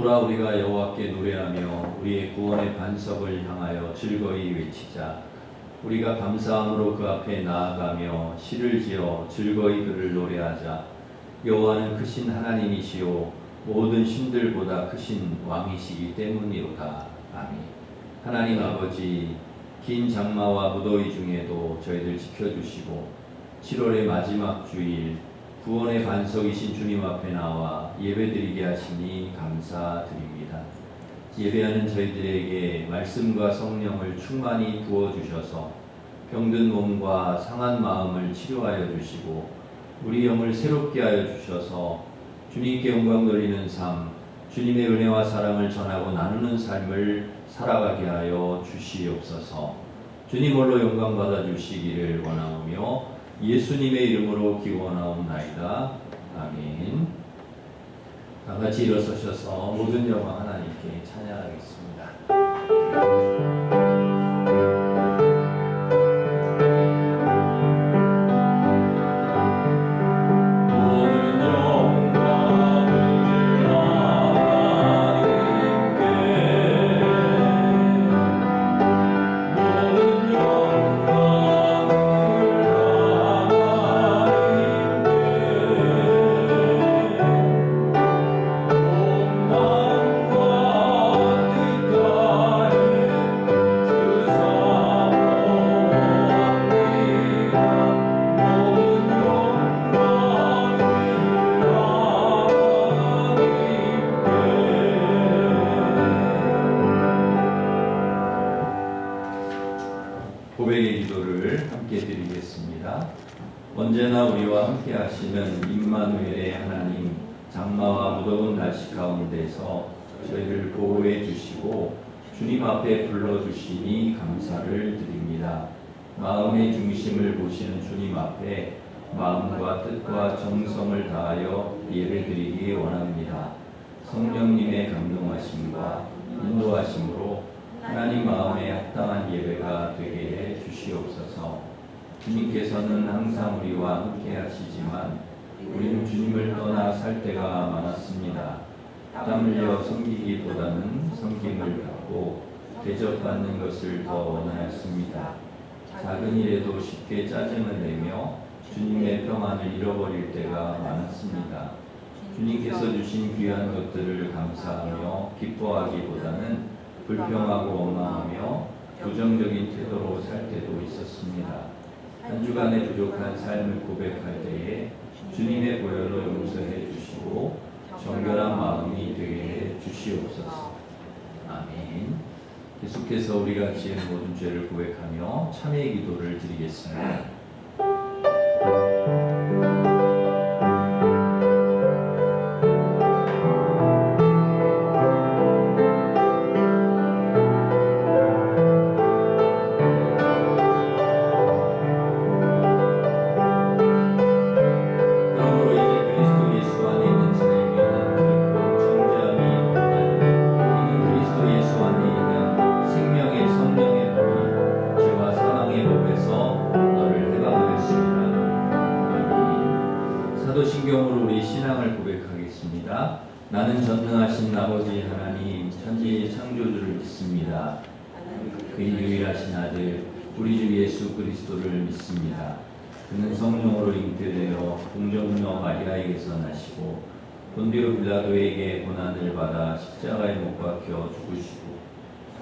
오라 우리가 여호와께 노래하며 우리의 구원의 반석을 향하여 즐거이 외치자. 우리가 감사함으로 그 앞에 나아가며 시를 지어 즐거이 그를 노래하자. 여호와는 크신 하나님이시요 모든 신들보다 크신 왕이시기 때문이로다. 아멘. 하나님 아버지, 긴 장마와 무더위 중에도 저희들 지켜주시고 7월의 마지막 주일 구원의 반석이신 주님 앞에 나와 예배드리게 하시니 감사드립니다. 예배하는 저희들에게 말씀과 성령을 충만히 부어주셔서 병든 몸과 상한 마음을 치료하여 주시고 우리 영을 새롭게 하여 주셔서 주님께 영광 돌리는 삶, 주님의 은혜와 사랑을 전하고 나누는 삶을 살아가게 하여 주시옵소서. 주님 홀로 영광 받아 주시기를 원하오며 예수님의 이름으로 기원하옵나이다. 아멘. 다 같이 일어서셔서 모든 영광 하나님께 찬양하겠습니다. 고백의 기도를 함께 드리겠습니다. 언제나 우리와 함께 하시는 임마누엘의 하나님, 장마와 무더운 날씨 가운데서 저희를 보호해 주시고 주님 앞에 불러주시니 감사를 드립니다. 마음의 중심을 보시는 주님 앞에 마음과 뜻과 정성을 다하여 예배드리기 원합니다. 성령님의 감동하심과 인도하심으로 하나님 마음에 합당한 예배가 되게 해 주시옵소서. 주님께서는 항상 우리와 함께 하시지만 우리는 주님을 떠나 살 때가 많았습니다. 땀 흘려 섬기기보다는 섬김을 받고 대접받는 것을 더 원하였습니다. 작은 일에도 쉽게 짜증을 내며 주님의 평안을 잃어버릴 때가 많았습니다. 주님께서 주신 귀한 것들을 감사하며 기뻐하기보다는 불평하고 원망하며 부정적인 태도로 살 때도 있었습니다. 한 주간의 부족한 삶을 고백할 때에 주님의 보혈로 용서해 주시고 정결한 마음이 되게 해 주시옵소서. 아멘. 계속해서 우리가 지은 모든 죄를 고백하며 참회의 기도를 드리겠습니다. 사도신경으로 우리 신앙을 고백하겠습니다. 나는 전능하신 아버지 하나님 천지의 창조주를 믿습니다. 그의 유일하신 아들 우리 주 예수 그리스도를 믿습니다. 그는 성령으로 잉태되어 동정녀 마리아에게서 나시고 본디오 빌라도에게 고난을 받아 십자가에 못 박혀 죽으시고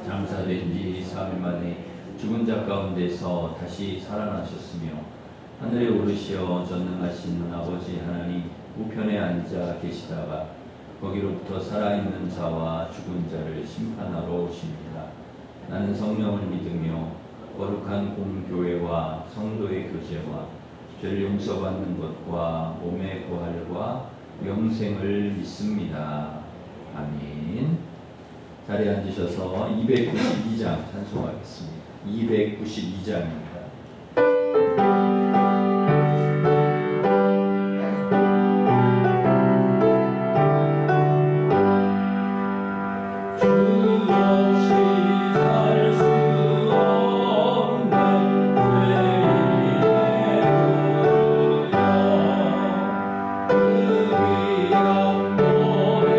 장사된 지 3일 만에 죽은 자 가운데서 다시 살아나셨으며 하늘에 오르시어 전능하신 아버지 하나님 우편에 앉아 계시다가 거기로부터 살아있는 자와 죽은 자를 심판하러 오십니다. 나는 성령을 믿으며 거룩한 공교회와 성도의 교제와 죄를 용서받는 것과 몸의 부활과 영생을 믿습니다. 아멘. 자리에 앉으셔서 292장 찬송하겠습니다. 292장입니다. 그 위험 몸에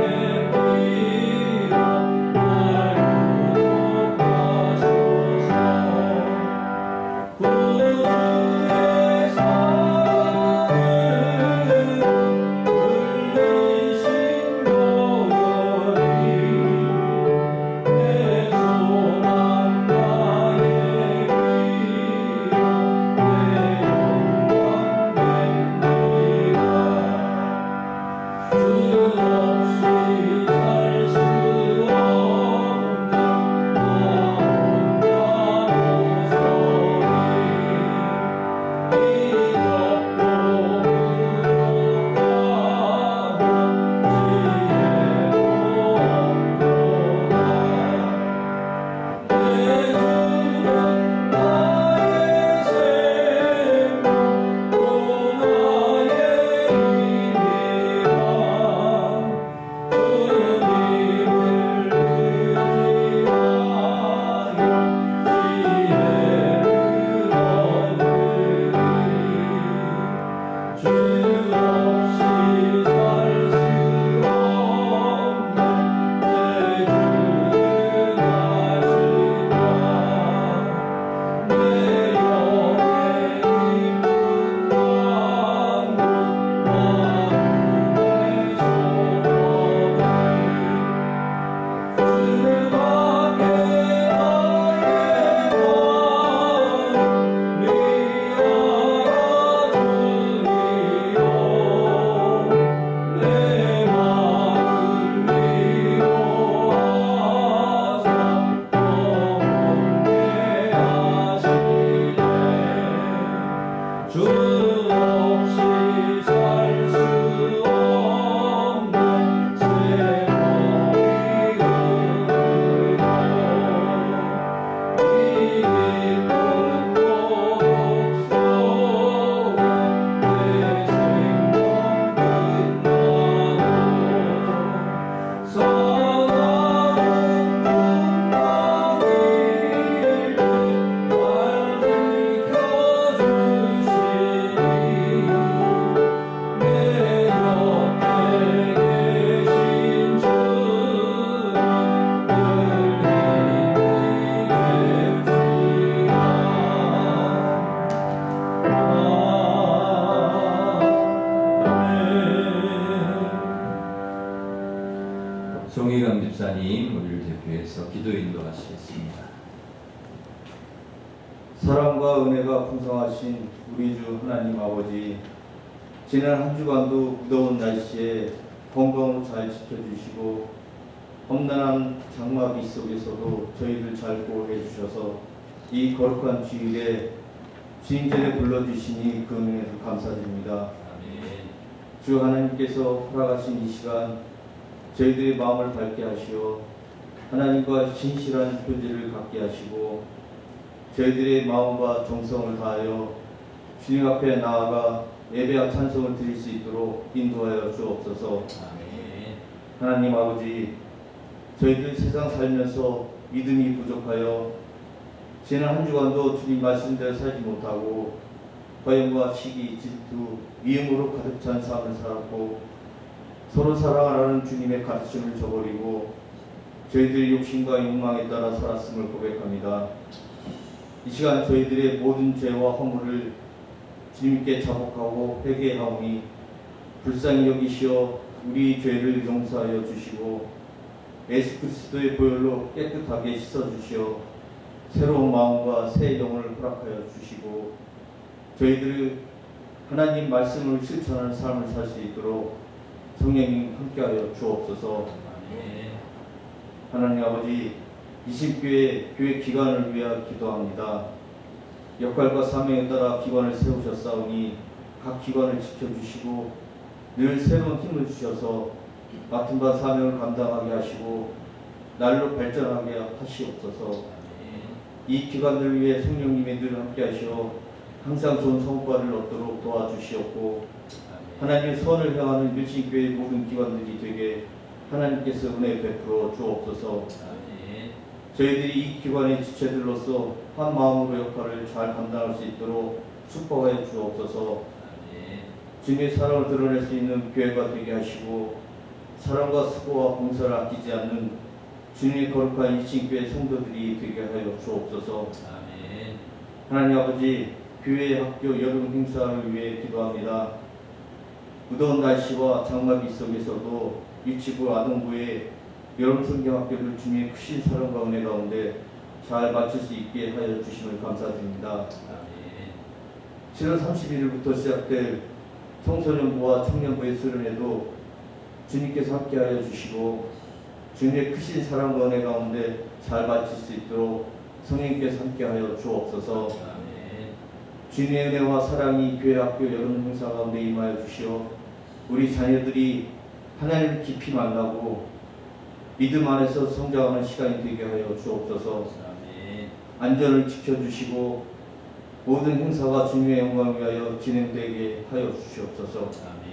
송희강 집사님 우리를 대표해서 기도 인도하시겠습니다. 사랑과 은혜가 풍성하신 우리 주 하나님 아버지, 지난 한 주간도 무더운 날씨에 건강으로 잘 지켜주시고 험난한 장마비 속에서도 저희들 잘 보호해 주셔서 이 거룩한 주일에 주님 전에 불러주시니 그 은혜를 감사드립니다. 아멘. 주 하나님께서 허락하신 이 시간 저희들의 마음을 밝게 하시어 하나님과 진실한 교제를 갖게 하시고 저희들의 마음과 정성을 다하여 주님 앞에 나아가 예배와 찬송을 드릴 수 있도록 인도하여 주옵소서. 아멘. 하나님 아버지, 저희들 세상 살면서 믿음이 부족하여 지난 한 주간도 주님 말씀대로 살지 못하고 허영과 시기, 질투, 미움으로 가득 찬 삶을 살았고 서로 사랑하라는 주님의 가르침을 저버리고 저희들의 욕심과 욕망에 따라 살았음을 고백합니다. 이 시간 저희들의 모든 죄와 허물을 주님께 자복하고 회개하오니 불쌍히 여기시어 우리 죄를 용서하여 주시고 예수 그리스도의 보혈로 깨끗하게 씻어주시어 새로운 마음과 새 영혼을 허락하여 주시고 저희들을 하나님 말씀을 실천하는 삶을 살 수 있도록 성령님 함께하여 주옵소서. 아멘. 하나님 아버지, 이신교회 교회 기관을 위하여 기도합니다. 역할과 사명에 따라 기관을 세우셨사오니 각 기관을 지켜주시고 늘 새로운 힘을 주셔서 맡은 바 사명을 감당하게 하시고 날로 발전하게 하시옵소서. 이 기관들을 위해 성령님이 늘 함께하시어 항상 좋은 성과를 얻도록 도와주시옵고 하나님의 선을 향하는 일신교회의 모든 기관들이 되게 하나님께서 은혜 베풀어 주옵소서. 저희들이 이 기관의 지체들로서 한 마음으로 역할을 잘 감당할 수 있도록 축복하여 주옵소서. 주님의 사랑을 드러낼 수 있는 교회가 되게 하시고 사랑과 수고와 봉사를 아끼지 않는 주님의 거룩한 일신교회 성도들이 되게 하여 주옵소서. 하나님 아버지, 교회 학교 여름 행사를 위해 기도합니다. 무더운 날씨와 장마비 속에서도 유치부 아동부의 여름 성경학교를 주님의 크신 사랑과 은혜 가운데 잘 마칠 수 있게 하여 주심을 감사드립니다. 7월 31일부터 시작될 청소년부와 청년부의 수련회도 주님께서 함께하여 주시고 주님의 크신 사랑과 은혜 가운데 잘 바칠 수 있도록 성령님께서 함께하여 주옵소서. 아멘. 주님의 은혜와 사랑이 교회 학교 여름 행사 가운데 임하여 주시어 우리 자녀들이 하나님을 깊이 만나고 믿음 안에서 성장하는 시간이 되게 하여 주옵소서. 아멘. 안전을 지켜주시고 모든 행사가 주님의 영광을 위하여 진행되게 하여 주시옵소서. 아멘.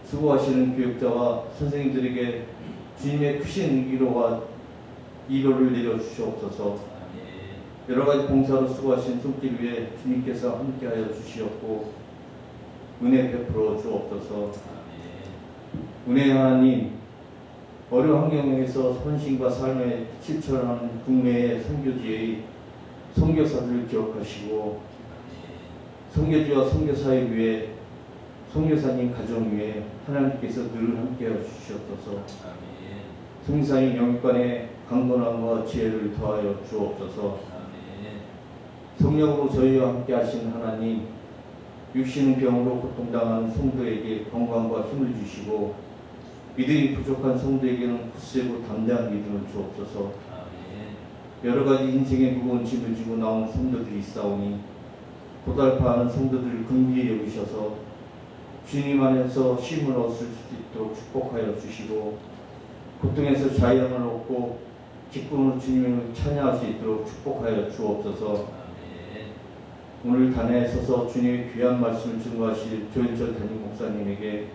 수고하시는 교육자와 선생님들에게 주님의 크신 위로와 이로를 내려주시옵소서. 아멘. 여러 가지 봉사로 수고하신 손길 위에 주님께서 함께하여 주시옵고 은혜 베풀어 주옵소서. 아멘. 은혜의 하나님, 어려운 환경에서 헌신과 삶에 실천하는 국내의 선교지의 선교사들을 기억하시고 선교지와 선교사를 위해 선교사님 가정 위에 하나님께서 늘 함께하여 주시옵소서. 아멘. 성사님 영육간의 강건함과 지혜를 더하여 주옵소서. 아멘. 성령으로 저희와 함께하신 하나님, 육신의 병으로 고통당하는 성도에게 건강과 힘을 주시고 믿음이 부족한 성도에게는 굳세고 담대한 믿음을 주옵소서. 아멘. 여러 가지 인생의 무거운 짐을 지고 나온 성도들이 있사오니 고달파하는 성도들을 긍휼히 여기셔서 주님 안에서 쉼을 얻을 수 있도록 축복하여 주시고 고통에서 자유함을 얻고 기쁨으로 주님을 찬양할 수 있도록 축복하여 주옵소서. 아멘. 오늘 단에 서서 주님의 귀한 말씀을 증거하실 조현철 담임 목사님에게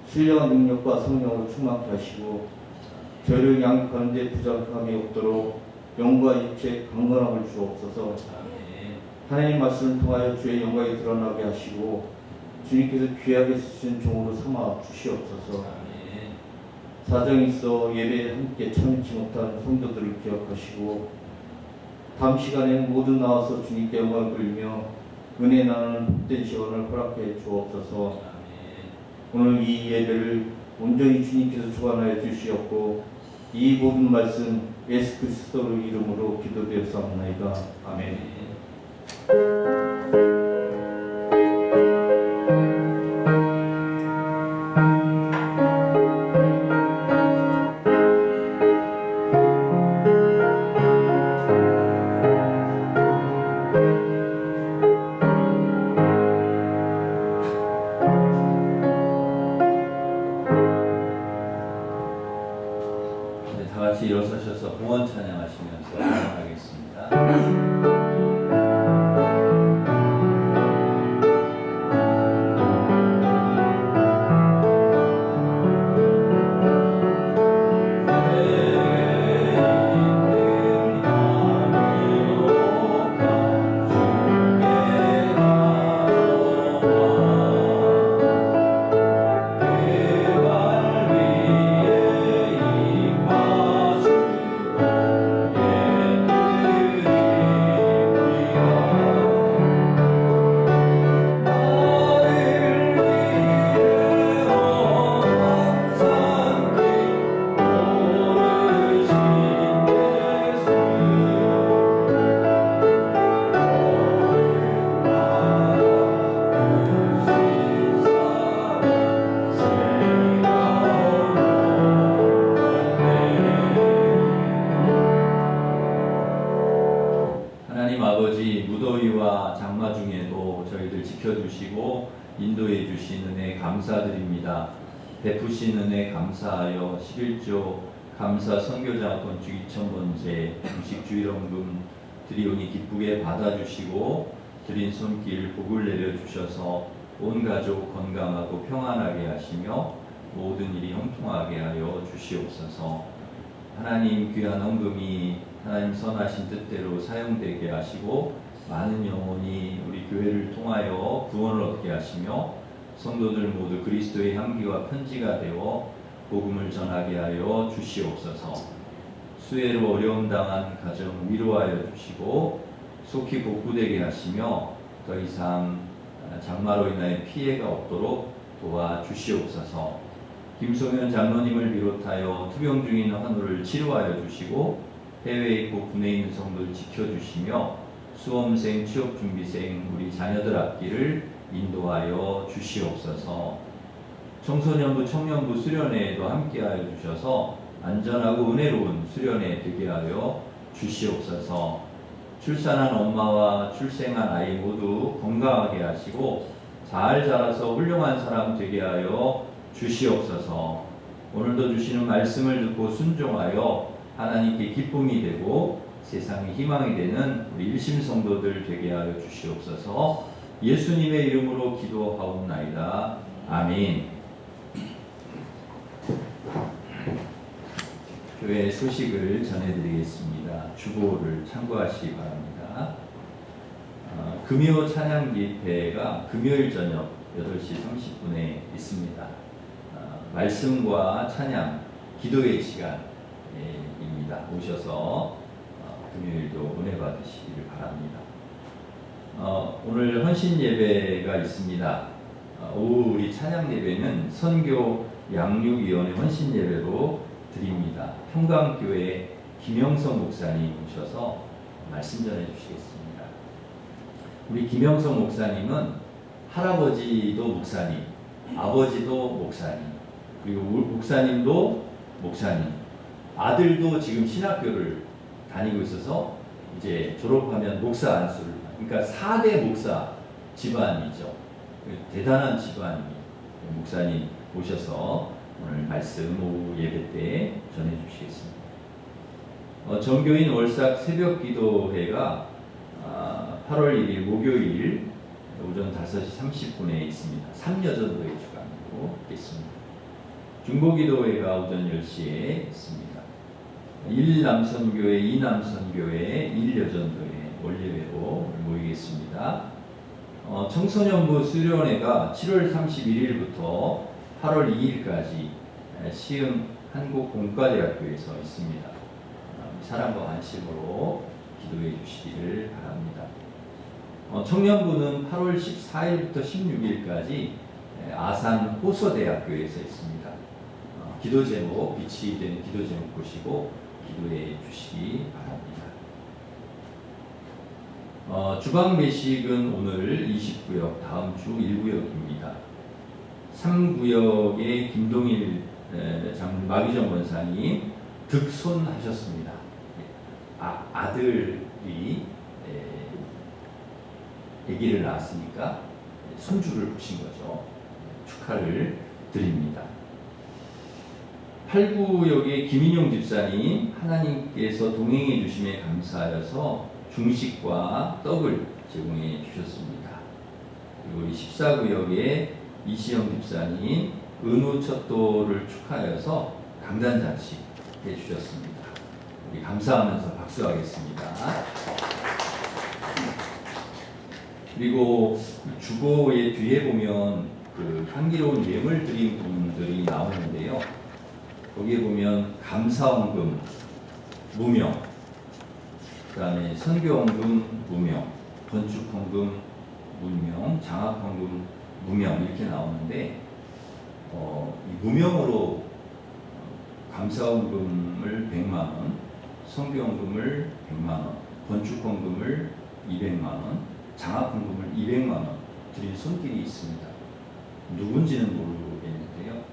신령한 능력과 성령으로 충만케 하시고 저희를 양육하는 데 부족함이 없도록 영과 육체 강건함을 주옵소서. 아멘. 하나님 말씀을 통하여 주의 영광이 드러나게 하시고 주님께서 귀하게 쓰신 종으로 삼아 주시옵소서. 아멘. 사정이 있어 예배에 함께 참여치 못한 성도들을 기억하시고 다음 시간에는 모두 나와서 주님께 영광을 돌리며 은혜 나누는 복된 시간을 허락해 주옵소서. 아멘. 오늘 이 예배를 온전히 주님께서 주관하여 주시옵고 이 모든 말씀 예수 그리스도 이름으로 기도되었사옵나이다. 아멘. 네, 다 같이 일어서셔서 봉헌 찬양하시면서 찬양하겠습니다. 하나님 아버지, 무더위와 장마 중에도 저희들 지켜주시고 인도해 주신 은혜 감사드립니다. 베푸신 은혜 감사하여 11조 감사 선교장 건축 2000번째 공식 주일원금 드리오니 기쁘게 받아주시고 드린 손길 복을 내려주셔서 온 가족 건강하고 평안하게 하시며 모든 일이 형통하게 하여 주시옵소서. 하나님 귀한 헌금이 하나님 선하신 뜻대로 사용되게 하시고 많은 영혼이 우리 교회를 통하여 구원을 얻게 하시며 성도들 모두 그리스도의 향기와 편지가 되어 복음을 전하게 하여 주시옵소서. 수해로 어려움 당한 가정 위로하여 주시고 속히 복구되게 하시며 더 이상 장마로 인하여 피해가 없도록 도와주시옵소서. 김송현 장로님을 비롯하여 투병 중인 환우를 치료하여 주시고 해외에 있고 군에 있는 성도를 지켜주시며 수험생, 취업준비생, 우리 자녀들 앞길을 인도하여 주시옵소서. 청소년부, 청년부 수련회에도 함께하여 주셔서 안전하고 은혜로운 수련회 되게 하여 주시옵소서. 출산한 엄마와 출생한 아이 모두 건강하게 하시고 잘 자라서 훌륭한 사람 되게 하여 주시옵소서. 오늘도 주시는 말씀을 듣고 순종하여 하나님께 기쁨이 되고 세상의 희망이 되는 우리 일심 성도들 되게 하여 주시옵소서. 예수님의 이름으로 기도하옵나이다. 아멘. 교회 소식을 전해드리겠습니다. 주보를 참고하시기 바랍니다. 금요 찬양 집회가 금요일 저녁 8시 30분에 있습니다. 말씀과 찬양, 기도의 시간입니다. 오셔서 금요일도 은혜 받으시기를 바랍니다. 오늘 헌신 예배가 있습니다. 오후 우리 찬양 예배는 선교 양육위원회 헌신 예배로 드립니다. 평강교회 김영성 목사님 오셔서 말씀 전해 주시겠습니다. 우리 김영성 목사님은 할아버지도 목사님, 아버지도 목사님, 그리고 목사님도 목사님, 아들도 지금 신학교를 다니고 있어서 이제 졸업하면 목사 안수를, 그러니까 4대 목사 집안이죠. 대단한 집안이 목사님 오셔서 오늘 말씀 오후 예배 때 전해 주시겠습니다. 정교인 월삭 새벽 기도회가 8월 1일 목요일 오전 5시 30분에 있습니다. 3여전도회 주간으로 있습니다. 중보기도회가 오전 10시에 있습니다. 1남선교회, 2남선교회, 1여전도회 원예회로 모이겠습니다. 청소년부 수련회가 7월 31일부터 8월 2일까지 시흥 한국공과대학교에서 있습니다. 사랑과 관심으로 기도해 주시기를 바랍니다. 청년부는 8월 14일부터 16일까지 아산 호서대학교에서 있습니다. 기도 제목, 빛이 되는 기도 제목 보시고 기도해 주시기 바랍니다. 주방 매식은 오늘 20구역, 다음 주 1구역입니다. 3구역의 김동일 장로 마기정 권사님 득손하셨습니다. 아들이 아기를 낳았으니까 손주를 보신 거죠. 축하를 드립니다. 8구역의 김인용 집사님 하나님께서 동행해 주심에 감사하여서 중식과 떡을 제공해 주셨습니다. 그리고 우리 14구역의 이시영 집사님 은우첩도를 축하하여서 강단잔치 해주셨습니다. 우리 감사하면서 박수하겠습니다. 그리고 주보의 뒤에 보면 그 향기로운 예물 드린 분들이 나오는데요. 거기에 보면 감사원금 무명, 그 다음에 선교원금 무명, 건축헌금 무명, 장학헌금 무명 이렇게 나오는데 이 무명으로 감사원금을 100만원, 선교원금을 100만원, 건축헌금을 200만원, 장학헌금을 200만원 드린 손길이 있습니다. 누군지는 모르겠는데요.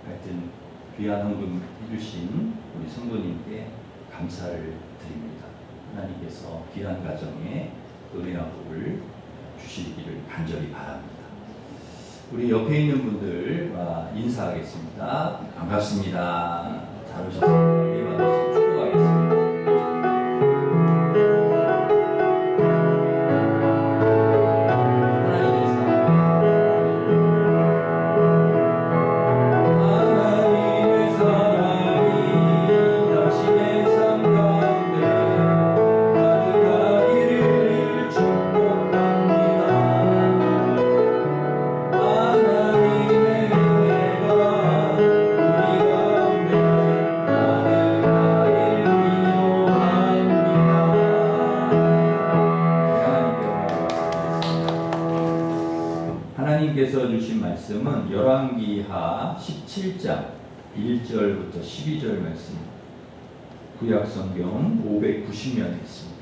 하여튼 귀한 헌금 해주신 우리 성도님께 감사를 드립니다. 하나님께서 귀한 가정에 은혜와 복을 주시기를 간절히 바랍니다. 우리 옆에 있는 분들과 인사하겠습니다. 반갑습니다. 잘 오셨습니다. 예배 받으시고 축복하겠습니다. 하나님께서 주신 말씀은 열왕기하 17장 1절부터 12절 말씀, 구약성경 590면에 있습니다.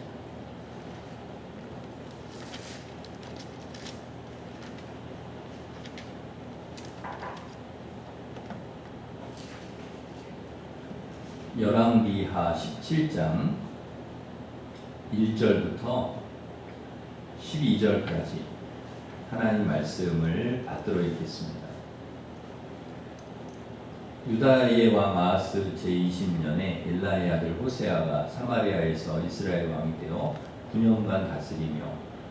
열왕기하 17장 1절부터 12절까지 하나님 말씀을 받들어 읽겠습니다. 유다의 왕 아하스 제20년에 엘라의 아들 호세아가 사마리아에서 이스라엘 왕이 되어 9년간 다스리며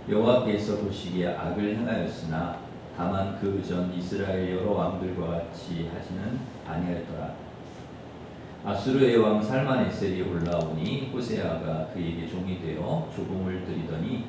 여호와께서 보시기에 악을 행하였으나 다만 그 전 이스라엘 여러 왕들과 같이 하지는 아니하였더라. 아수르의 왕 살만에셀이 올라오니 호세아가 그에게 종이 되어 조공을 드리더니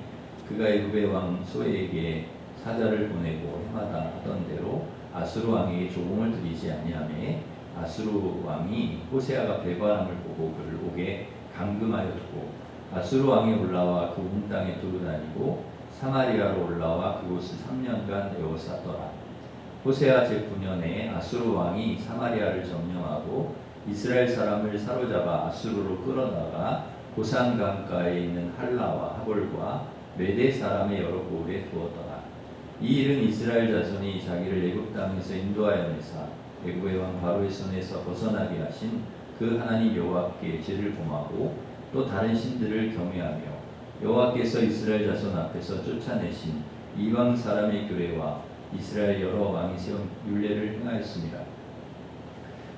그가 애굽의 왕 소에게 사자를 보내고 해마다 하던 대로 아수르 왕에게 조공을 드리지 아니하매 아수르 왕이 호세아가 배관함을 보고 그를 오게 감금하였고 아수르 왕이 올라와 그 온 땅에 두루다니고 사마리아로 올라와 그곳을 3년간 에워쌌더라. 호세아 제9년에 아수르 왕이 사마리아를 점령하고 이스라엘 사람을 사로잡아 아수르로 끌어다가 고산 강가에 있는 할라와 하볼과 메대 사람의 여러 고을에 두었더라. 이 일은 이스라엘 자손이 자기를 애굽 땅에서 인도하여 내사 애굽의 왕 바로의 손에서 벗어나게 하신 그 하나님 여호와께 죄를 범하고 또 다른 신들을 경외하며 여호와께서 이스라엘 자손 앞에서 쫓아내신 이방 사람의 교례와 이스라엘 여러 왕이 세운 율례를 행하였습니다.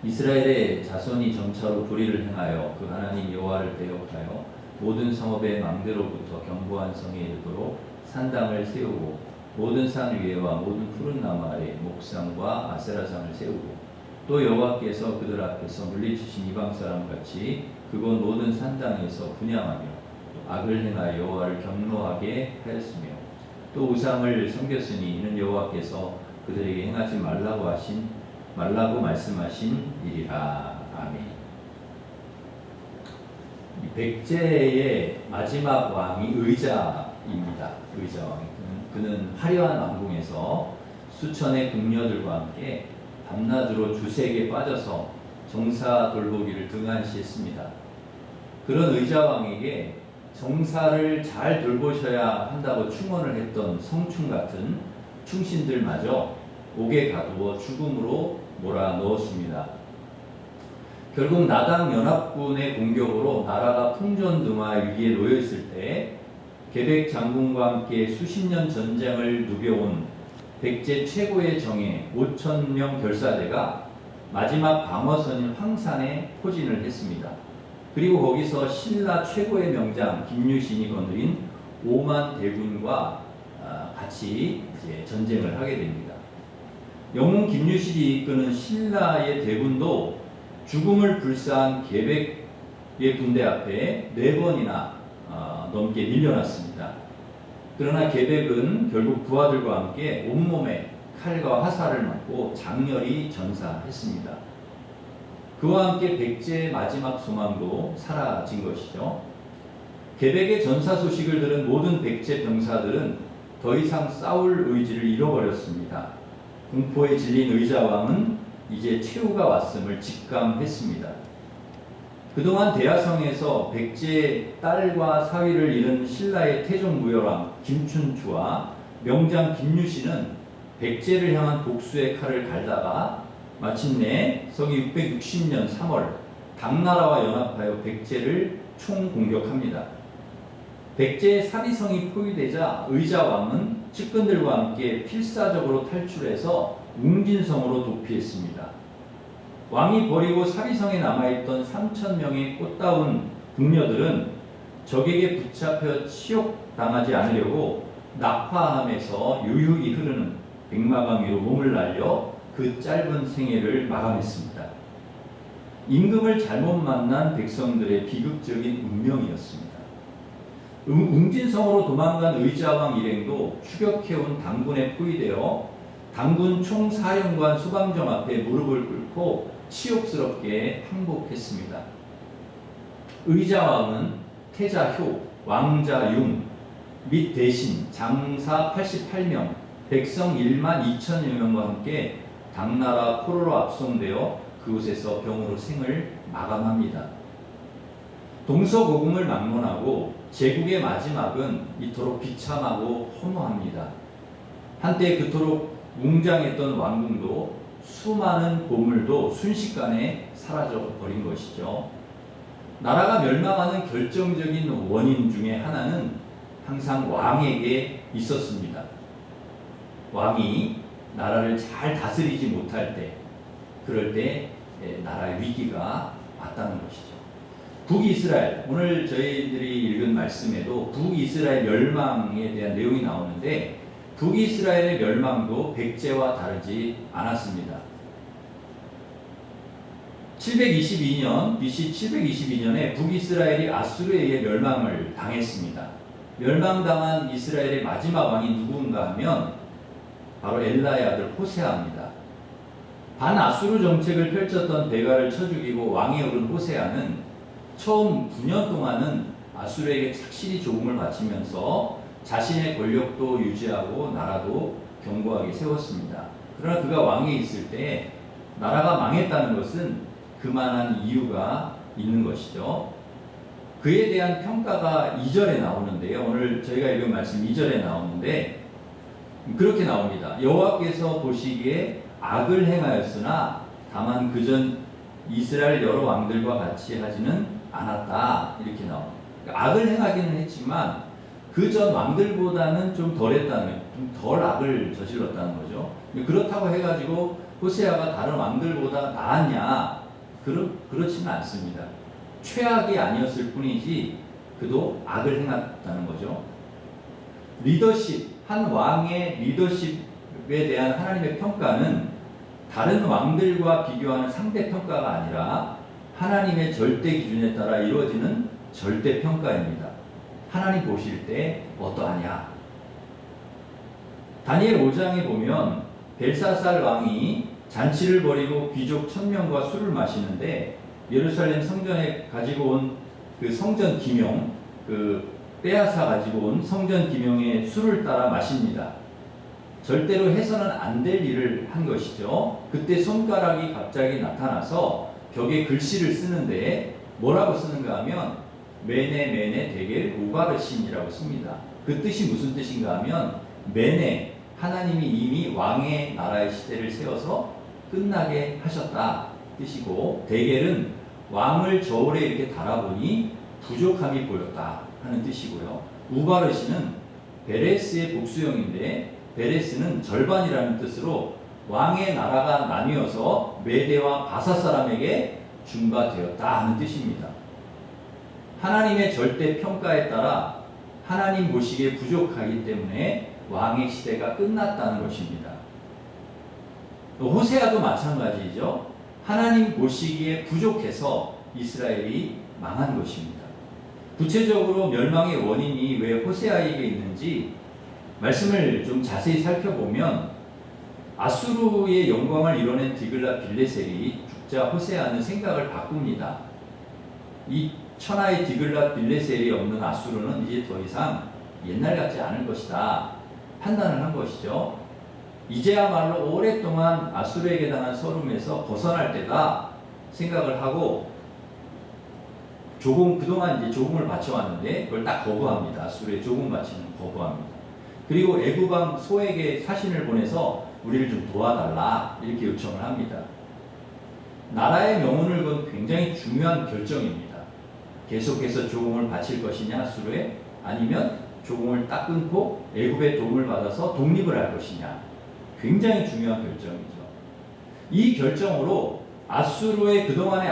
이스라엘의 자손이 점차로 불의를 행하여 그 하나님 여호와를 배역하여 모든 성읍의 망대로부터 견고한 성에 이르도록 산당을 세우고 모든 산 위에와 모든 푸른 나무 아래 목상과 아세라상을 세우고 또 여호와께서 그들 앞에서 물리치신 이방 사람 같이 그곳 모든 산당에서 분향하며 악을 행하여 여호와를 경노하게 하였으며 또 우상을 섬겼으니 이는 여호와께서 그들에게 행하지 말라고 말씀하신 일이라. 아멘. 이 백제의 마지막 왕이 의자입니다. 의자왕. 그는 화려한 왕궁에서 수천의 궁녀들과 함께 밤낮으로 주색에 빠져서 정사 돌보기를 등한시했습니다. 그런 의자왕에게 정사를 잘 돌보셔야 한다고 충원을 했던 성충 같은 충신들마저 옥에 가두어 죽음으로 몰아넣었습니다. 결국 나당 연합군의 공격으로 나라가 풍전등화 위기에 놓여 있을 때 계백 장군과 함께 수십 년 전쟁을 누벼온 백제 최고의 정예 5,000명 결사대가 마지막 방어선인 황산에 포진을 했습니다. 그리고 거기서 신라 최고의 명장 김유신이 거느린 5만 대군과 같이 이제 전쟁을 하게 됩니다. 영웅 김유신이 이끄는 신라의 대군도 죽음을 불사한 계백의 군대 앞에 4번이나 넘게 밀려났습니다. 그러나 계백은 결국 부하들과 함께 온몸에 칼과 화살을 맞고 장렬히 전사했습니다. 그와 함께 백제의 마지막 소망도 사라진 것이죠. 계백의 전사 소식을 들은 모든 백제 병사들은 더 이상 싸울 의지를 잃어버렸습니다. 공포에 질린 의자왕은 이제 최후가 왔음을 직감했습니다. 그동안 대야성에서 백제의 딸과 사위를 잃은 신라의 태종무열왕 김춘추와 명장 김유신은 백제를 향한 복수의 칼을 갈다가 마침내 서기 660년 3월 당나라와 연합하여 백제를 총공격합니다. 백제의 사비성이 포위되자 의자왕은 측근들과 함께 필사적으로 탈출해서 웅진성으로 도피했습니다. 왕이 버리고 사비성에 남아있던 3,000명의 꽃다운 궁녀들은 적에게 붙잡혀 치욕당하지 않으려고 낙화함에서 유유히 흐르는 백마강 위로 몸을 날려 그 짧은 생애를 마감했습니다. 임금을 잘못 만난 백성들의 비극적인 운명이었습니다. 웅진성으로 도망간 의자왕 일행도 추격해온 당군에 포위되어 당군 총사령관 수방정 앞에 무릎을 꿇고 치욕스럽게 항복했습니다. 의자왕은 태자효, 왕자융 및 대신, 장사 88명, 백성 1만 2천여 명과 함께 당나라 포로로 압송되어 그곳에서 병으로 생을 마감합니다. 동서고금을 막론하고 제국의 마지막은 이토록 비참하고 허무합니다. 한때 그토록 웅장했던 왕궁도 수많은 보물도 순식간에 사라져 버린 것이죠. 나라가 멸망하는 결정적인 원인 중에 하나는 항상 왕에게 있었습니다. 왕이 나라를 잘 다스리지 못할 때, 그럴 때 나라의 위기가 왔다는 것이죠. 북이스라엘, 오늘 저희들이 읽은 말씀에도 북이스라엘 멸망에 대한 내용이 나오는데, 북이스라엘의 멸망도 백제와 다르지 않았습니다. 722년, BC 722년에 북이스라엘이 아수르에 의해 멸망을 당했습니다. 멸망당한 이스라엘의 마지막 왕이 누군가 하면 바로 엘라의 아들 호세아입니다. 반아수르 정책을 펼쳤던 베가를 쳐 죽이고 왕에 오른 호세아는 처음 9년 동안은 아수르에게 착실히 조공을 바치면서 자신의 권력도 유지하고 나라도 견고하게 세웠습니다. 그러나 그가 왕에 있을 때 나라가 망했다는 것은 그만한 이유가 있는 것이죠. 그에 대한 평가가 2절에 나오는데요. 오늘 저희가 읽은 말씀 2절에 나오는데 그렇게 나옵니다. 여호와께서 보시기에 악을 행하였으나 다만 그전 이스라엘 여러 왕들과 같이 하지는 않았다. 이렇게 나옵니다. 그러니까 악을 행하기는 했지만 그전 왕들보다는 좀 덜했다는, 좀 덜 악을 저질렀다는 거죠. 그렇다고 해가지고 호세아가 다른 왕들보다 나았냐? 그렇지는 않습니다. 최악이 아니었을 뿐이지 그도 악을 행했다는 거죠. 리더십, 한 왕의 리더십에 대한 하나님의 평가는 다른 왕들과 비교하는 상대 평가가 아니라 하나님의 절대 기준에 따라 이루어지는 절대 평가입니다. 하나님 보실 때 어떠하냐? 다니엘 5장에 보면 벨사살 왕이 잔치를 벌이고 귀족 1000명과 술을 마시는데 예루살렘 성전에 가지고 온 그 성전 기명, 빼앗아 가지고 온 성전 기명의 술을 따라 마십니다. 절대로 해서는 안 될 일을 한 것이죠. 그때 손가락이 갑자기 나타나서 벽에 글씨를 쓰는데 뭐라고 쓰는가 하면 메네 메네 데겔 우바르신이라고 씁니다. 그 뜻이 무슨 뜻인가 하면 메네, 하나님이 이미 왕의 나라의 시대를 세워서 끝나게 하셨다 뜻이고, 데겔은 왕을 저울에 이렇게 달아보니 부족함이 보였다 하는 뜻이고요. 우바르신은 베레스의 복수형인데 베레스는 절반이라는 뜻으로 왕의 나라가 나뉘어서 메대와 바사 사람에게 준바되었다 하는 뜻입니다. 하나님의 절대 평가에 따라 하나님 보시기에 부족하기 때문에 왕의 시대가 끝났다는 것입니다. 호세아도 마찬가지죠. 하나님 보시기에 부족해서 이스라엘이 망한 것입니다. 구체적으로 멸망의 원인이 왜 호세아에게 있는지 말씀을 좀 자세히 살펴보면 아수르의 영광을 이뤄낸 디글랏 빌레셀이 죽자 호세아는 생각을 바꿉니다. 이 천하의 디글랏 빌레셀이 없는 아수르는 이제 더 이상 옛날 같지 않을 것이다 판단을 한 것이죠. 이제야말로 오랫동안 아수르에게 당한 서름에서 벗어날 때다 생각을 하고 그동안 이제 조공을 바쳐왔는데 그걸 딱 거부합니다. 아수르에 조공 바치는 거부합니다. 그리고 애굽왕 소에게 사신을 보내서 우리를 좀 도와달라 이렇게 요청을 합니다. 나라의 명운을 건 굉장히 중요한 결정입니다. 계속해서 조공을 바칠 것이냐 아수르에, 아니면 조공을 딱 끊고 애굽의 도움을 받아서 독립을 할 것이냐, 굉장히 중요한 결정이죠. 이 결정으로 아수르의 그동안의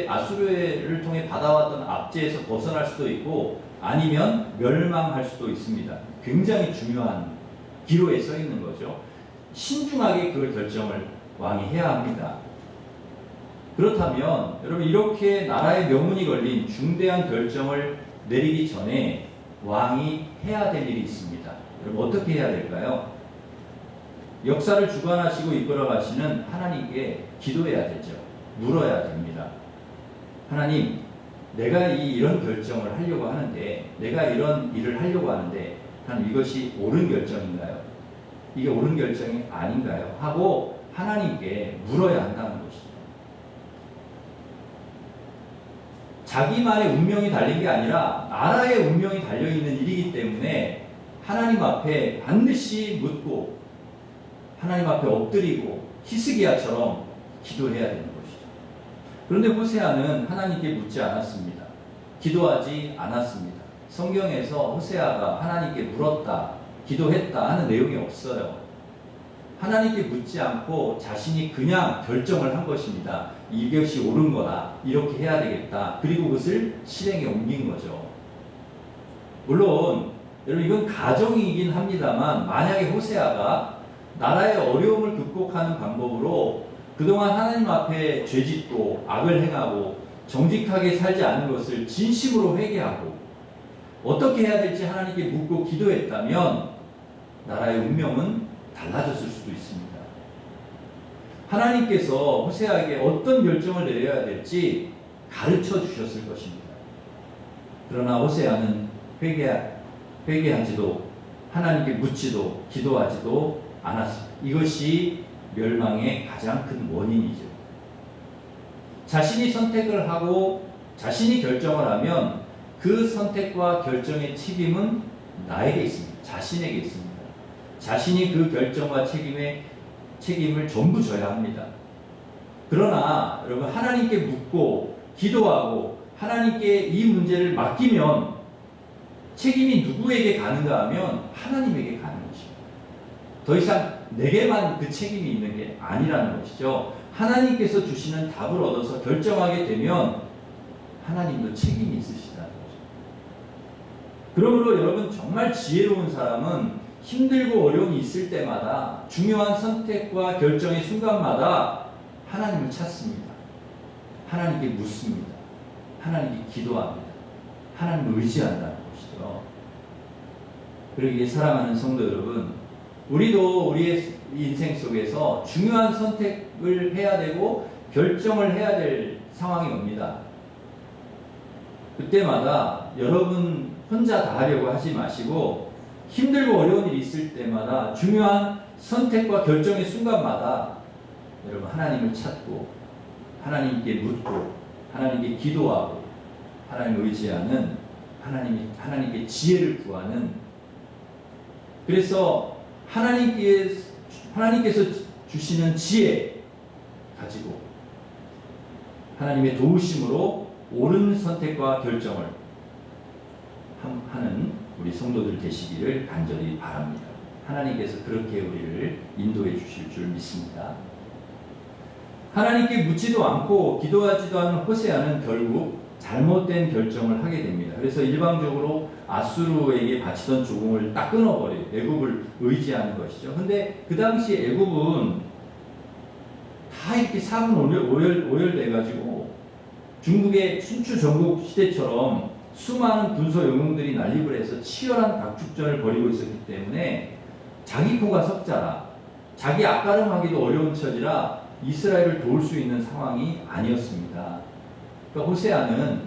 아수르를 통해 받아왔던 압제에서 벗어날 수도 있고 아니면 멸망할 수도 있습니다. 굉장히 중요한 기로에 서 있는 거죠. 신중하게 그 결정을 왕이 해야 합니다. 그렇다면 여러분, 이렇게 나라의 명운이 걸린 중대한 결정을 내리기 전에 왕이 해야 될 일이 있습니다. 여러분, 어떻게 해야 될까요? 역사를 주관하시고 이끌어 가시는 하나님께 기도해야 되죠. 물어야 됩니다. 하나님, 내가 이런 결정을 하려고 하는데, 내가 이런 일을 하려고 하는데, 하나님, 이것이 옳은 결정인가요? 이게 옳은 결정이 아닌가요? 하고 하나님께 물어야 한다는 것이죠. 자기만의 운명이 달린 게 아니라 나라의 운명이 달려있는 일이기 때문에 하나님 앞에 반드시 묻고 하나님 앞에 엎드리고 히스기야처럼 기도해야 되는 것이죠. 그런데 호세아는 하나님께 묻지 않았습니다. 기도하지 않았습니다. 성경에서 호세아가 하나님께 물었다, 기도했다 하는 내용이 없어요. 하나님께 묻지 않고 자신이 그냥 결정을 한 것입니다. 이것이 옳은 거다. 이렇게 해야 되겠다. 그리고 그것을 실행에 옮긴 거죠. 물론 여러분 이건 가정이긴 합니다만 만약에 호세아가 나라의 어려움을 극복하는 방법으로 그동안 하나님 앞에 죄짓고 악을 행하고 정직하게 살지 않은 것을 진심으로 회개하고 어떻게 해야 될지 하나님께 묻고 기도했다면 나라의 운명은 달라졌을 수도 있습니다. 하나님께서 호세아에게 어떤 결정을 내려야 될지 가르쳐 주셨을 것입니다. 그러나 호세아는 회개하지도 하나님께 묻지도 기도하지도 않았습니다. 이것이 멸망의 가장 큰 원인이죠. 자신이 선택을 하고 자신이 결정을 하면 그 선택과 결정의 책임은 나에게 있습니다. 자신에게 있습니다. 자신이 그 결정과 책임을 전부 져야 합니다. 그러나 여러분 하나님께 묻고 기도하고 하나님께 이 문제를 맡기면 책임이 누구에게 가는가 하면 하나님에게 가는 것입니다. 더 이상 내게만 그 책임이 있는 게 아니라는 것이죠. 하나님께서 주시는 답을 얻어서 결정하게 되면 하나님도 책임이 있으시다는 거죠. 그러므로 여러분 정말 지혜로운 사람은 힘들고 어려움이 있을 때마다 중요한 선택과 결정의 순간마다 하나님을 찾습니다. 하나님께 묻습니다. 하나님께 기도합니다. 하나님을 의지한다는 것이죠. 그러기에 사랑하는 성도 여러분, 우리도 우리의 인생 속에서 중요한 선택을 해야 되고 결정을 해야 될 상황이 옵니다. 그때마다 여러분 혼자 다 하려고 하지 마시고 힘들고 어려운 일이 있을 때마다 중요한 선택과 결정의 순간마다 여러분 하나님을 찾고 하나님께 묻고 하나님께 기도하고 하나님을 의지하는 하나님께 지혜를 구하는, 그래서 하나님께서 주시는 지혜 가지고 하나님의 도우심으로 옳은 선택과 결정을 하는 우리 성도들 되시기를 간절히 바랍니다. 하나님께서 그렇게 우리를 인도해 주실 줄 믿습니다. 하나님께 묻지도 않고 기도하지도 않은 호세아는 결국 잘못된 결정을 하게 됩니다. 그래서 일방적으로 아수르에게 바치던 조공을 딱 끊어버려요. 애굽을 의지하는 것이죠. 근데 그 당시 애굽은 다 이렇게 사분 오열돼가지고 중국의 순추 전국 시대처럼 수많은 군소 영웅들이 난립을 해서 치열한 각축전을 벌이고 있었기 때문에 자기 코가 석자라 자기 앞가름하기도 어려운 처지라 이스라엘을 도울 수 있는 상황이 아니었습니다. 그러니까 호세아는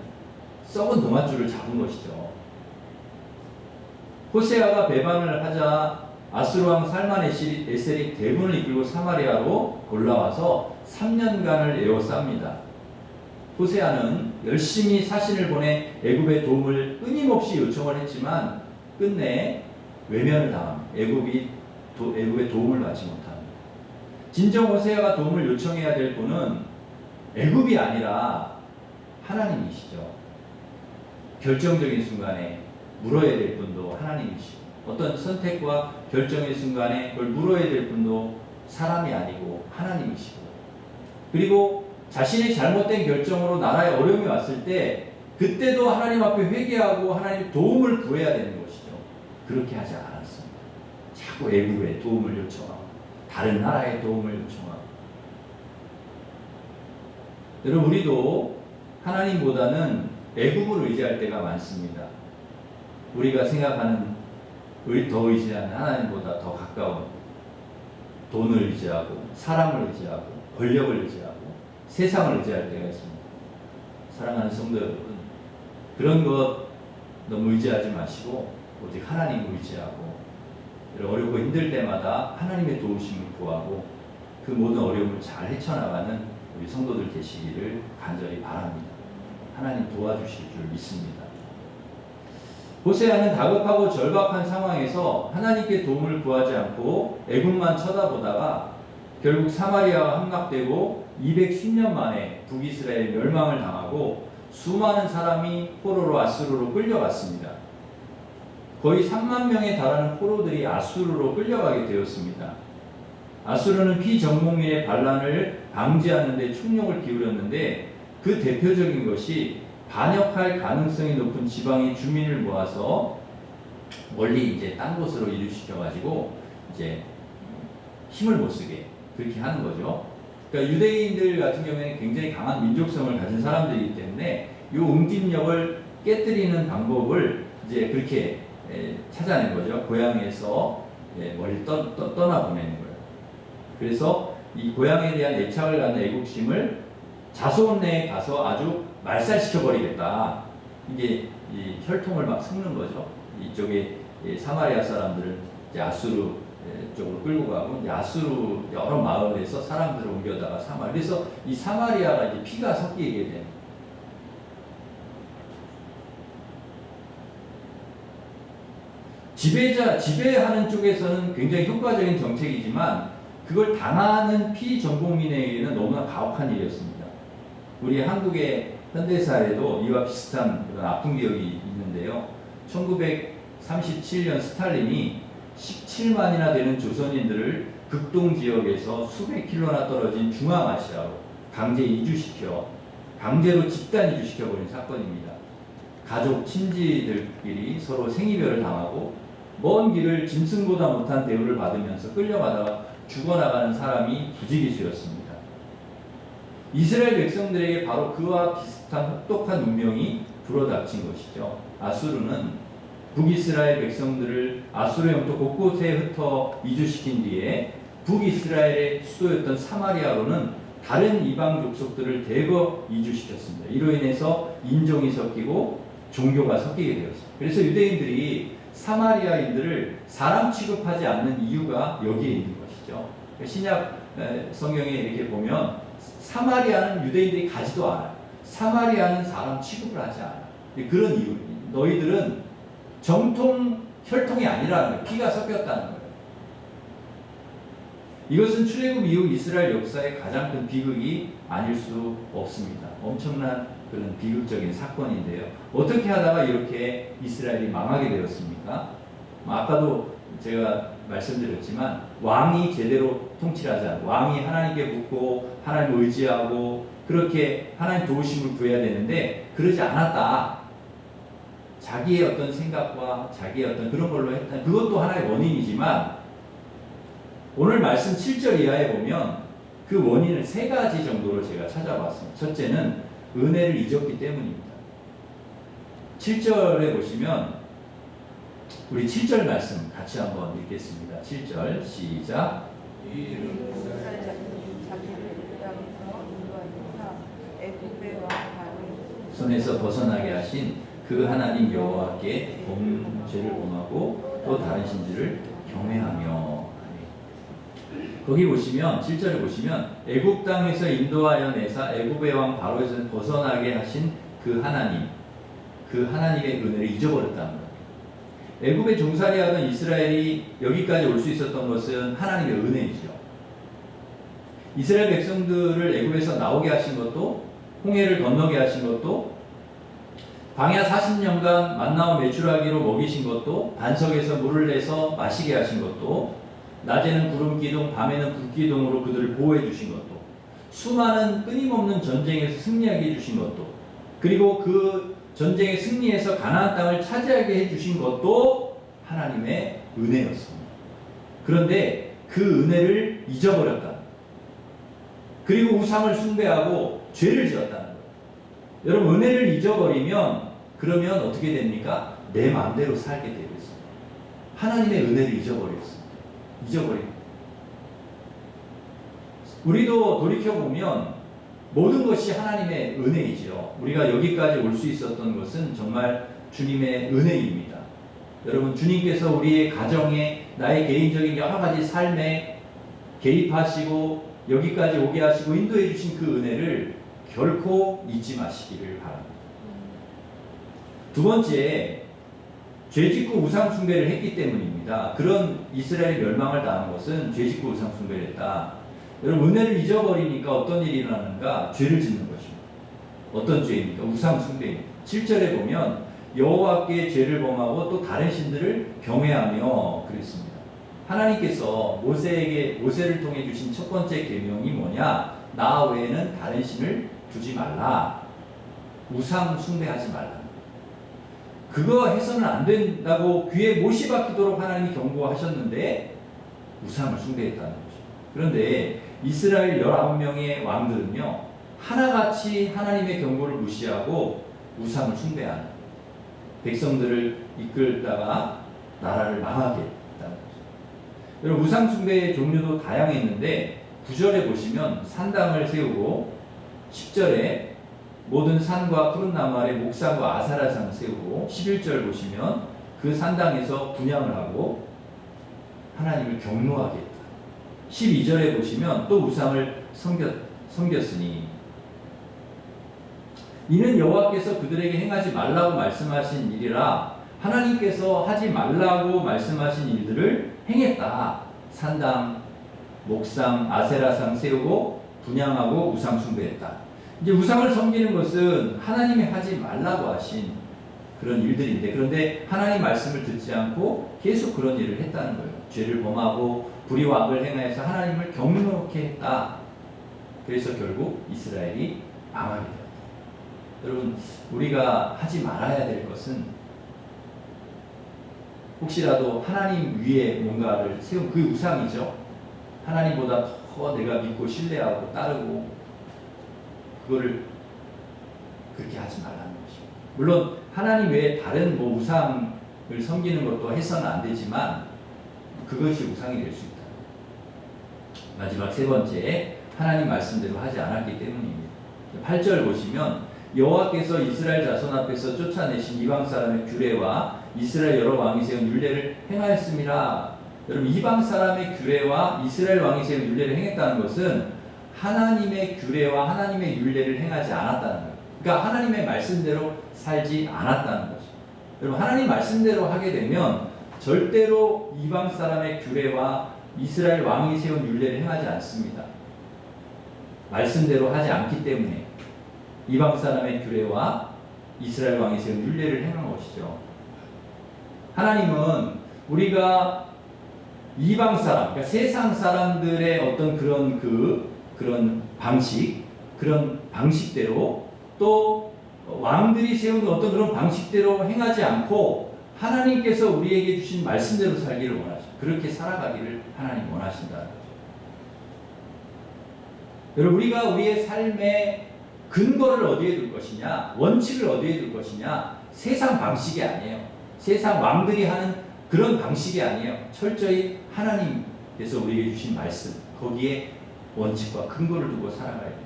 썩은 동아줄을 잡은 것이죠. 호세아가 배반을 하자 아수르 왕 살만에셀이 대군을 이끌고 사마리아로 올라와서 3년간을 에워쌉니다. 호세아는 열심히 사신을 보내 애굽의 도움을 끊임없이 요청을 했지만 끝내 외면을 당합니다. 애굽의 도움을 받지 못합니다. 진정 호세아가 도움을 요청해야 될 분은 애굽이 아니라 하나님이시죠. 결정적인 순간에 물어야 될 분도 하나님이시고 어떤 선택과 결정의 순간에 그걸 물어야 될 분도 사람이 아니고 하나님이시고, 그리고 자신의 잘못된 결정으로 나라에 어려움이 왔을 때 그때도 하나님 앞에 회개하고 하나님 도움을 구해야 되는 것이죠. 그렇게 하지 않았습니다. 자꾸 애굽의 도움을 요청하고 다른 나라의 도움을 요청하고. 여러분 우리도 하나님보다는 애굽을 의지할 때가 많습니다. 우리가 생각하는 더 의지하는 하나님보다 더 가까운 돈을 의지하고 사람을 의지하고 권력을 의지하고 세상을 의지할 때가 있습니다. 사랑하는 성도 여러분, 그런 것 너무 의지하지 마시고 오직 하나님을 의지하고 어렵고 힘들 때마다 하나님의 도우심을 구하고 그 모든 어려움을 잘 헤쳐나가는 우리 성도들 되시기를 간절히 바랍니다. 하나님 도와주실 줄 믿습니다. 호세아는 다급하고 절박한 상황에서 하나님께 도움을 구하지 않고 애굽만 쳐다보다가 결국 사마리아가 함락되고 210년 만에 북이스라엘 멸망을 당하고 수많은 사람이 포로로 아수르로 끌려갔습니다. 거의 3만 명에 달하는 포로들이 아수르로 끌려가게 되었습니다. 아수르는 피정복민의 반란을 방지하는 데 총력을 기울였는데 그 대표적인 것이 반역할 가능성이 높은 지방의 주민을 모아서 멀리 이제 딴 곳으로 이주시켜가지고 이제 힘을 못 쓰게 그렇게 하는 거죠. 그러니까 유대인들 같은 경우에는 굉장히 강한 민족성을 가진 사람들이기 때문에 이 응집력을 깨뜨리는 방법을 이제 그렇게 찾아낸 거죠. 고향에서 멀리 떠나 보내는 거예요. 그래서 이 고향에 대한 애착을 갖는 애국심을 자손 내에 가서 아주 말살시켜 버리겠다. 이게 이 혈통을 막 섞는 거죠. 이쪽에 사마리아 사람들을 이제 아수르 쪽으로 끌고 가고 이제 아수르 여러 마을에서 사람들을 옮겨다가 사마리아. 그래서 이 사마리아가 이제 피가 섞이게 됩니다. 지배하는 쪽에서는 굉장히 효과적인 정책이지만 그걸 당하는 피정복민에게는 너무나 가혹한 일이었습니다. 우리 한국의 현대사에도 이와 비슷한 그런 아픈 기억이 있는데요. 1937년 스탈린이 17만이나 되는 조선인들을 극동 지역에서 수백 킬로나 떨어진 중앙아시아로 강제로 집단 이주시켜버린 사건입니다. 가족, 친지들끼리 서로 생이별을 당하고 먼 길을 짐승보다 못한 대우를 받으면서 끌려가다가 죽어나가는 사람이 부지기수였습니다. 이스라엘 백성들에게 바로 그와 비슷한 혹독한 운명이 불어닥친 것이죠. 아수르는 북이스라엘 백성들을 아수르 영토 곳곳에 흩어 이주시킨 뒤에 북이스라엘의 수도였던 사마리아로는 다른 이방 족속들을 대거 이주시켰습니다. 이로 인해서 인종이 섞이고 종교가 섞이게 되었습니다. 그래서 유대인들이 사마리아인들을 사람 취급하지 않는 이유가 여기에 있는 것이죠. 신약 성경에 이렇게 보면 사마리아는 유대인들이 가지도 않아요. 사마리아는 사람 취급을 하지 않아요. 그런 이유. 너희들은 정통 혈통이 아니라는 거예요. 피가 섞였다는 거예요. 이것은 출애굽 이후 이스라엘 역사의 가장 큰 비극이 아닐 수 없습니다. 엄청난 그런 비극적인 사건인데요. 어떻게 하다가 이렇게 이스라엘이 망하게 되었습니까? 아까도 제가 말씀드렸지만 왕이 제대로 통치하지 않고 왕이 하나님께 묻고 하나님을 의지하고 그렇게 하나님 도우심을 구해야 되는데 그러지 않았다. 자기의 어떤 생각과 자기의 어떤 그런 걸로 했다. 그것도 하나의 원인이지만 오늘 말씀 7절 이하에 보면 그 원인을 세 가지 정도로 제가 찾아봤습니다. 첫째는 은혜를 잊었기 때문입니다. 7절에 보시면 우리 7절 말씀 같이 한번 읽겠습니다. 7절 시작. 손에서 벗어나게 하신 그 하나님 여호와께 범죄를 범하고 또 다른 신들을 경외하며. 거기 보시면 7절을 보시면 애굽 땅에서 인도하여 내사 애굽의 왕 바로에서 벗어나게 하신 그 하나님의 은혜를 잊어버렸다는 거예요. 애굽에 종살이하던 이스라엘이 여기까지 올 수 있었던 것은 하나님의 은혜이죠. 이스라엘 백성들을 애굽에서 나오게 하신 것도 홍해를 건너게 하신 것도 광야 40년간 만나와 메추라기로 먹이신 것도 반석에서 물을 내서 마시게 하신 것도 낮에는 구름 기둥, 밤에는 불 기둥으로 그들을 보호해 주신 것도 수많은 끊임없는 전쟁에서 승리하게 해주신 것도 그리고 그 전쟁에 승리해서 가나안 땅을 차지하게 해주신 것도 하나님의 은혜였습니다. 그런데 그 은혜를 잊어버렸다. 그리고 우상을 숭배하고 죄를 지었다는 거예요. 여러분 은혜를 잊어버리면 그러면 어떻게 됩니까? 내 마음대로 살게 되고 있습니다. 하나님의 은혜를 잊어버렸습니다. 우리도 돌이켜보면 모든 것이 하나님의 은혜이죠. 우리가 여기까지 올 수 있었던 것은 정말 주님의 은혜입니다. 여러분 주님께서 우리의 가정에 나의 개인적인 여러 가지 삶에 개입하시고 여기까지 오게 하시고 인도해 주신 그 은혜를 결코 잊지 마시기를 바랍니다. 두 번째, 죄짓고 우상 숭배를 했기 때문입니다. 그런 이스라엘이 멸망을 당한 것은 죄짓고 우상 숭배를 했다. 여러분, 은혜를 잊어버리니까 어떤 일이 일어나는가? 죄를 짓는 것입니다. 어떤 죄입니까? 우상 숭배입니다. 7절에 보면 여호와께 죄를 범하고 또 다른 신들을 경외하며 그랬습니다. 하나님께서 모세를 통해 주신 첫 번째 계명이 뭐냐? 나 외에는 다른 신을 두지 말라. 우상 숭배하지 말라. 그거 해서는 안 된다고 귀에 못이 박히도록 하나님이 경고하셨는데 우상을 숭배했다는 거죠. 그런데 이스라엘 19명의 왕들은요, 하나같이 하나님의 경고를 무시하고 우상을 숭배하는 백성들을 이끌다가 나라를 망하게 했다는 거죠. 여러분, 우상 숭배의 종류도 다양했는데 9절에 보시면 산당을 세우고 10절에 모든 산과 푸른 나무 아래 목상과 아사라상을 세우고 11절 보시면 그 산당에서 분향을 하고 하나님을 경노하게 했다. 12절에 보시면 또 우상을 섬겼으니 이는 여호와께서 그들에게 행하지 말라고 말씀하신 일이라 하나님께서 하지 말라고 말씀하신 일들을 행했다. 산당, 목상, 아세라상 세우고 분향하고 우상 숭배했다. 이제 우상을 섬기는 것은 하나님이 하지 말라고 하신 그런 일들인데, 그런데 하나님 말씀을 듣지 않고 계속 그런 일을 했다는 거예요. 죄를 범하고 불의와 악을 행하여서 하나님을 경노케 했다. 그래서 결국 이스라엘이 망하게 되었다. 여러분, 우리가 하지 말아야 될 것은 혹시라도 하나님 위에 뭔가를 세운 그 우상이죠. 하나님보다 더 내가 믿고 신뢰하고 따르고 그거를 그렇게 하지 말라는 것이죠. 물론 하나님 외에 다른 우상을 섬기는 것도 해서는 안 되지만 그것이 우상이 될 수 있다. 마지막 세 번째, 하나님 말씀대로 하지 않았기 때문입니다. 8절 보시면 여호와께서 이스라엘 자손 앞에서 쫓아내신 이방 사람의 규례와 이스라엘 여러 왕이 세운 율례를 행하였습니다. 여러분, 이방 사람의 규례와 이스라엘 왕이 세운 율례를 행했다는 것은 하나님의 규례와 하나님의 율례를 행하지 않았다는 거예요. 그러니까 하나님의 말씀대로 살지 않았다는 거죠. 여러분, 하나님 말씀대로 하게 되면 절대로 이방 사람의 규례와 이스라엘 왕이 세운 율례를 행하지 않습니다. 말씀대로 하지 않기 때문에 이방 사람의 규례와 이스라엘 왕이 세운 율례를 행한 것이죠. 하나님은 우리가 이방 사람, 그러니까 세상 사람들의 어떤 그런 방식대로 또 왕들이 세운 어떤 그런 방식대로 행하지 않고 하나님께서 우리에게 주신 말씀대로 살기를 원하시죠. 그렇게 살아가기를 하나님 원하신다는 거죠. 여러분, 우리가 우리의 삶의 근거를 어디에 둘 것이냐, 원칙을 어디에 둘 것이냐, 세상 방식이 아니에요. 세상 왕들이 하는 그런 방식이 아니에요. 철저히 하나님께서 우리에게 주신 말씀, 거기에 원칙과 근거를 두고 살아가야 돼요.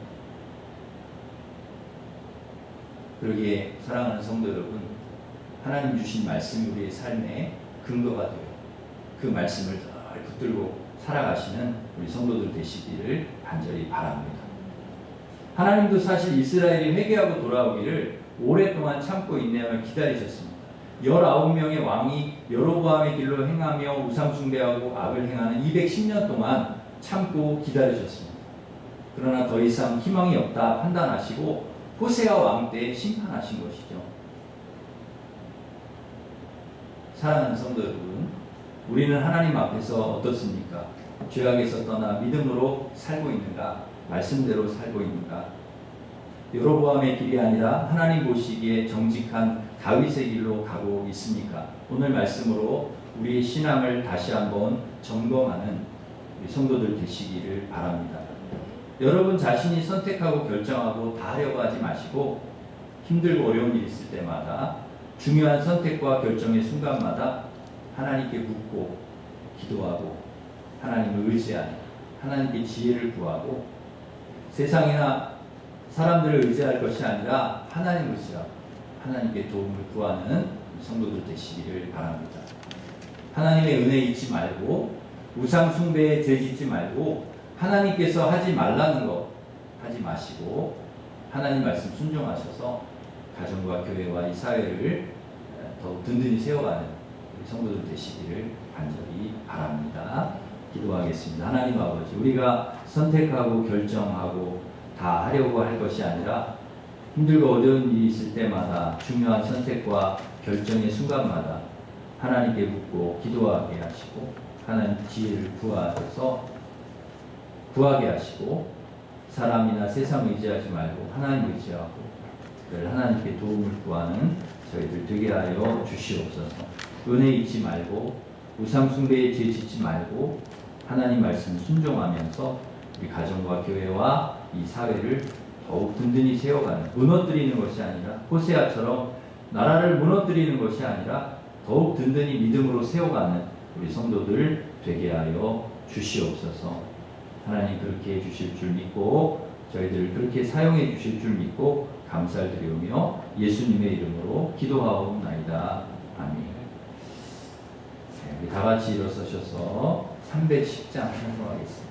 그러기에 사랑하는 성도 여러분, 하나님 주신 말씀이 우리의 삶의 근거가 되어 그 말씀을 늘 붙들고 살아가시는 우리 성도들 되시기를 간절히 바랍니다. 하나님도 사실 이스라엘이 회개하고 돌아오기를 오랫동안 참고 인내하며 기다리셨습니다. 19명의 왕이 여로보암의 길로 행하며 우상 숭배하고 악을 행하는 210년 동안 참고 기다리셨습니다. 그러나 더 이상 희망이 없다 판단하시고 호세아 왕 때 심판하신 것이죠. 사랑하는 성도 여러분, 우리는 하나님 앞에서 어떻습니까? 죄악에서 떠나 믿음으로 살고 있는가? 말씀대로 살고 있는가? 여로보암의 길이 아니라 하나님 보시기에 정직한 다윗의 길로 가고 있습니까? 오늘 말씀으로 우리의 신앙을 다시 한번 점검하는 우리 성도들 되시기를 바랍니다. 여러분 자신이 선택하고 결정하고 다 하려고 하지 마시고 힘들고 어려운 일이 있을 때마다 중요한 선택과 결정의 순간마다 하나님께 묻고 기도하고 하나님을 의지하는, 하나님께 지혜를 구하고 세상이나 사람들을 의지할 것이 아니라 하나님을 의지하고 하나님께 도움을 구하는 성도들 되시기를 바랍니다. 하나님의 은혜 잊지 말고 우상 숭배에 죄짓지 말고 하나님께서 하지 말라는 거 하지 마시고 하나님 말씀 순종하셔서 가정과 교회와 이 사회를 더욱 든든히 세워가는 우리 성도들 되시기를 간절히 바랍니다. 기도하겠습니다. 하나님 아버지, 우리가 선택하고 결정하고 다 하려고 할 것이 아니라 힘들고 어려운 일이 있을 때마다 중요한 선택과 결정의 순간마다 하나님께 묻고 기도하게 하시고 하나님 지혜를 구하게 하시고 사람이나 세상 의지하지 말고 하나님 의지하고 늘 하나님께 도움을 구하는 저희들 되게 하여 주시옵소서. 은혜 잊지 말고 우상 숭배에 죄 짓지 말고 하나님 말씀 순종하면서 우리 가정과 교회와 이 사회를 더욱 든든히 세워가는, 무너뜨리는 것이 아니라 호세아처럼 나라를 무너뜨리는 것이 아니라 더욱 든든히 믿음으로 세워가는 우리 성도들 되게 하여 주시옵소서. 하나님 그렇게 해주실 줄 믿고 저희들을 그렇게 사용해 주실 줄 믿고 감사를 드리며 예수님의 이름으로 기도하옵나이다. 아멘. 우리 다 같이 일어서셔서 310장 찬송하겠습니다.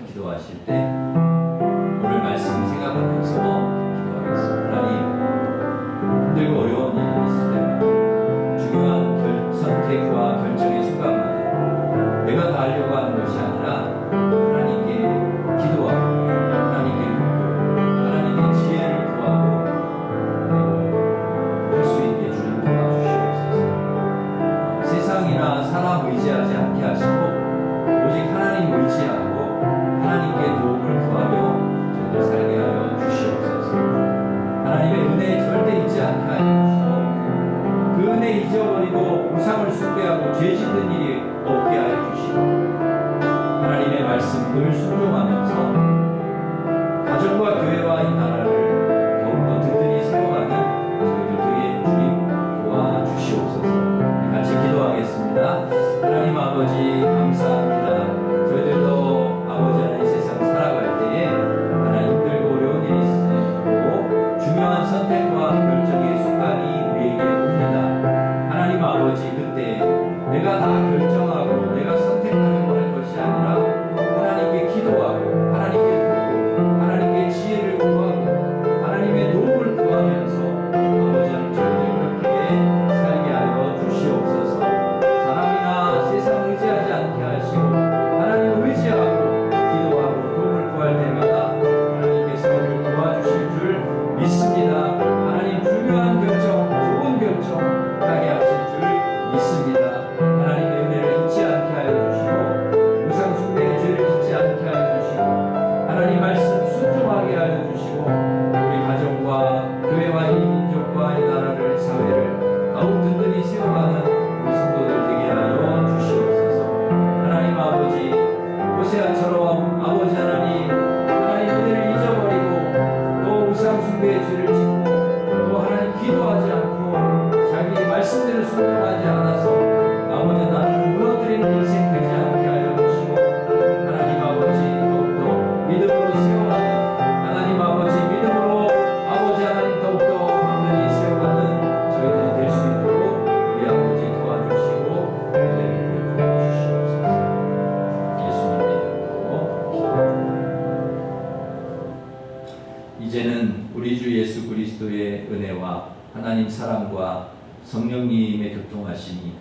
기도하실 때 오늘 말씀을 생각하면서 기도하겠습니다. 하나님, 힘들고 어려운 일이 있을 때마다 중요한 선택과 결정의 순간마다 내가 다 하려고 하는 것이 아니라 하나님께 기도하고 하나님께 묻고 하나님께 지혜를 구하고 할 수 있게 주님 도와주시옵소서. 세상이나 사람 의지하지 않게 하시고 오직 하나님 의지하고 하나님께 도움을 구하며 저희들 살게 하여 주시옵소서. 우상을 숭배하고 죄 짓는 일이 없게 하여 주시고 하나님의 말씀을 순종하면서 가정과 교회와 이 나라를 더욱더 든든히 세워가는 저희들 되게 주님 도와주시옵소서. 같이 기도하겠습니다. 하나님 아버지 감사합니다. 저희들도 아버지 하나님 세상 살아갈 때에 하나님 힘들고 어려운 일이 있고 중요한 선택과 결정의 순간이 우리에게 옵니다. 하나님 아버지 그때 내가 다 결정하고 내가 선택하려고 할 것이 아니라 하나님께 기도하고 하나님께 묻고 하나님께 지혜를 구하고 하나님의 도움을 구하면서 아버지 하나님 저희들 그렇게 살게 하여 주시옵소서. 사람이나 세상 의지하지 않게 하시고 하나님 의지하고 기도하고 도움을 구할 때마다 하나님께서 우리를 도와주실 줄 믿습니다. 하나님 중요한 결정, 좋은 결정 하게 하실 줄 믿습니다. 하나님의 은혜를 잊지 않게 하여 주시고 우상 숭배의 죄를 짓지 않게 하여 주시고 하나님 말씀 순종하게 하여 주시고 우리 가정과 교회와 이 민족과 이 나라를 사회를 더욱 든든히 세워가는 우리 성도들 되게 하여 주시옵소서. 하나님 아버지 호세아처럼 아버지 하나님 은혜를 잊어버리고 또 우상 숭배의 죄를 짓고 또 하나님 기도하지 않고 자기 말씀대로 순종하지 않아서 아버지 나를 무너뜨리는 인생 되지 않게 하여 주시고 하나님 아버지 더욱더 믿음으로 세워가는 하나님 아버지 믿음으로 아버지 하나님 더욱더 든든히 세워가는 저희들이 될 수 있도록 우리 아버지 도와주시고 은혜를 베풀어 주시옵소서. 예수님의 이름으로 기도합니다. 이제는 우리 주 예수 그리스도의 은혜와 하나님 사랑과 성령님의 교통하심이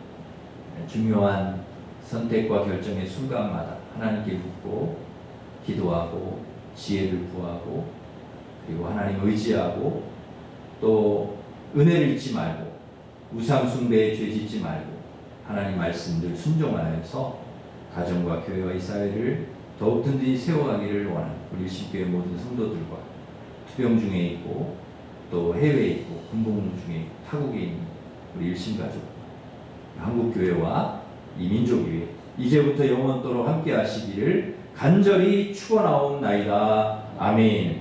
중요한 선택과 결정의 순간마다 하나님께 묻고 기도하고 지혜를 구하고 그리고 하나님 의지하고 또 은혜를 잊지 말고 우상 숭배에 죄 짓지 말고 하나님 말씀들 순종하여서 가정과 교회와 이 사회를 더욱 든든히 세워가기를 원하는 우리 일신교회 모든 성도들과 투병 중에 있고 또 해외에 있고 군복무 중에 있고 타국에 있는 우리 일신가족 한국교회와 이 민족교회 이제부터 영원토록 함께 하시기를 간절히 축원하옵나이다. 아멘.